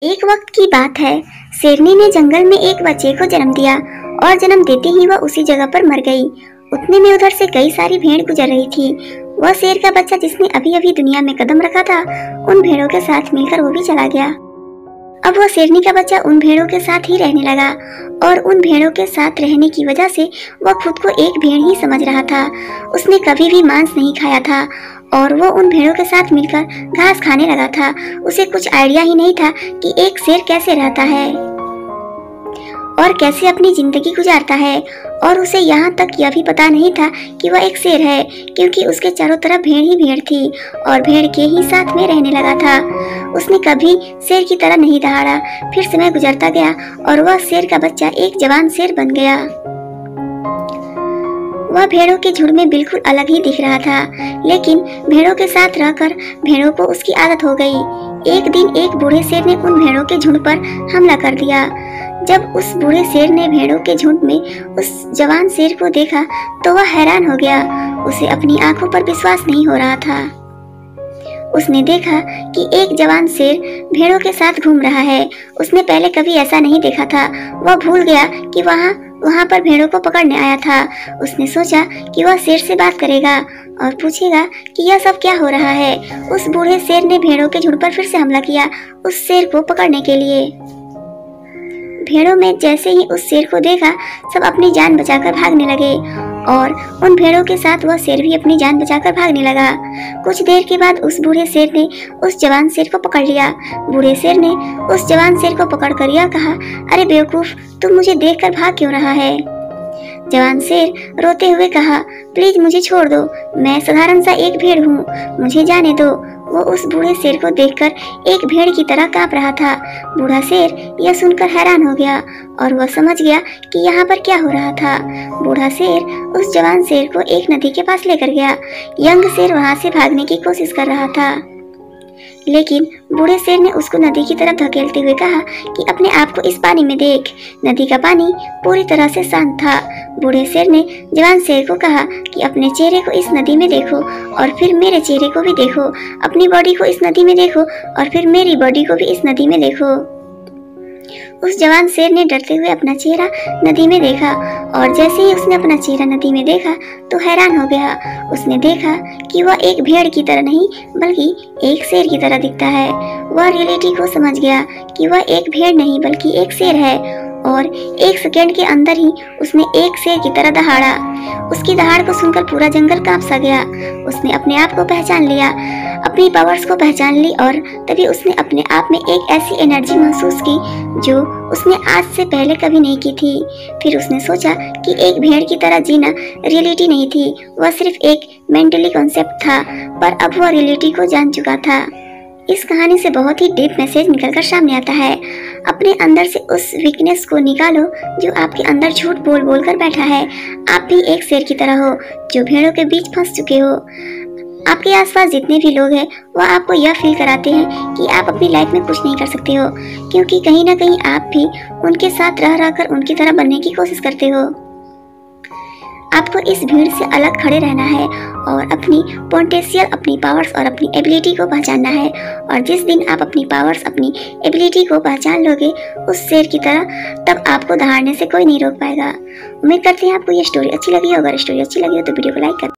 एक वक्त की बात है। शेरनी ने जंगल में एक बच्चे को जन्म दिया और जन्म देते ही वह उसी जगह पर मर गई। उतने में उधर से कई सारी भेड़ गुजर रही थी। वह शेर का बच्चा जिसने अभी अभी दुनिया में कदम रखा था, उन भेड़ों के साथ मिलकर वो भी चला गया। अब वह शेरनी का बच्चा उन भेड़ों के साथ ही रहने लगा और उन भेड़ों के साथ रहने की वजह से वह खुद को एक भेड़ ही समझ रहा था। उसने कभी भी मांस नहीं खाया था और वो उन भेड़ों के साथ मिलकर घास खाने लगा था। उसे कुछ आइडिया ही नहीं था कि एक शेर कैसे रहता है और कैसे अपनी जिंदगी गुजारता है, और उसे यहाँ तक यह भी पता नहीं था कि वह एक शेर है, क्योंकि उसके चारों तरफ भेड़ ही भेड़ थी और भेड़ के ही साथ में रहने लगा था। उसने कभी शेर की तरह नहीं दहाड़ा। फिर समय गुजरता गया और वह शेर का बच्चा एक जवान शेर बन गया। वह भेड़ों के झुंड में बिल्कुल अलग ही दिख रहा था, लेकिन भेड़ों के साथ रहकर भेड़ों को उसकी आदत हो गई। एक दिन एक बूढ़े शेर ने उन भेड़ों के झुंड पर हमला कर दिया। जब उस बूढ़े शेर ने भेड़ों के झुंड में उस जवान शेर को देखा तो वह हैरान हो गया। उसे अपनी आंखों पर विश्वास नहीं हो रहा था। उसने देखा कि एक जवान शेर भेड़ों के साथ घूम रहा है। उसने पहले कभी ऐसा नहीं देखा था। वह भूल गया कि वहाँ पर भेड़ों को पकड़ने आया था। उसने सोचा कि वह शेर से बात करेगा और पूछेगा कि यह सब क्या हो रहा है। उस बूढ़े शेर ने भेड़ों के झुंड पर फिर से हमला किया, उस शेर को पकड़ने के लिए। भेड़ों में जैसे ही उस शेर को देखा, सब अपनी जान बचाकर भागने लगे और उन भेड़ों के साथ वह शेर भी अपनी जान बचाकर भागने लगा। कुछ देर के बाद उस बूढ़े शेर ने उस जवान शेर को पकड़ लिया। बूढ़े शेर ने उस जवान शेर को पकड़कर यह कहा, अरे बेवकूफ, तुम मुझे देखकर भाग क्यों रहा है? जवान शेर रोते हुए कहा, प्लीज मुझे छोड़ दो, मैं साधारण सा एक भेड़ हूँ, मुझे जाने दो। वो उस बूढ़े शेर को देखकर एक भेड़ की तरह कांप रहा था। बूढ़ा शेर यह सुनकर हैरान हो गया और वह समझ गया कि यहाँ पर क्या हो रहा था। बूढ़ा शेर उस जवान शेर को एक नदी के पास लेकर गया। यंग शेर वहाँ से भागने की कोशिश कर रहा था, लेकिन बूढ़े शेर ने उसको नदी की तरफ धकेलते हुए कहा कि अपने आप को इस पानी में देख। नदी का पानी पूरी तरह से शांत था। बूढ़े शेर ने जवान शेर को कहा कि अपने चेहरे को इस नदी में देखो और फिर मेरे चेहरे को भी देखो, अपनी बॉडी को इस नदी में देखो और फिर मेरी बॉडी को भी इस नदी में देखो। उस जवान शेर ने डरते हुए अपना चेहरा नदी में देखा और जैसे ही उसने अपना चेहरा नदी में देखा तो हैरान हो गया। उसने देखा कि वह एक भेड़ की तरह नहीं बल्कि एक शेर की तरह दिखता है। वह रियलिटी को समझ गया कि वह एक भेड़ नहीं बल्कि एक शेर है और एक सेकंड के अंदर ही उसने एक शेर की तरह दहाड़ा। उसकी दहाड़ को सुनकर पूरा जंगल कांप सा गया। उसने अपने आप को पहचान लिया, अपनी पावर्स को पहचान ली और तभी उसने अपने आप में एक ऐसी एनर्जी महसूस की जो उसने आज से पहले कभी नहीं की थी। फिर उसने सोचा कि एक भेड़ की तरह जीना रियलिटी नहीं थी, वह सिर्फ एक मेंटली कॉन्सेप्ट था, पर अब वह रियलिटी को जान चुका था। इस कहानी से बहुत ही डीप मैसेज निकलकर सामने आता है। अपने अंदर से उस वीकनेस को निकालो जो आपके अंदर झूठ बोल बोल कर बैठा है। आप भी एक शेर की तरह हो जो भेड़ों के बीच फंस चुके हो। आपके आसपास जितने भी लोग हैं वह आपको यह फील कराते हैं कि आप अपनी लाइफ में कुछ नहीं कर सकते हो, क्योंकि कहीं ना कहीं आप भी उनके साथ रह रहकर उनकी तरह बनने की कोशिश करते हो। आपको इस भीड़ से अलग खड़े रहना है और अपनी पोटेंशियल, अपनी पावर्स और अपनी एबिलिटी को पहचानना है। और जिस दिन आप अपनी पावर्स, अपनी एबिलिटी को पहचान लोगे उस शेर की तरह, तब आपको दहाड़ने से कोई नहीं रोक पाएगा। उम्मीद करते हैं आपको ये स्टोरी अच्छी लगी। अगर स्टोरी अच्छी लगी हो तो वीडियो को लाइक कर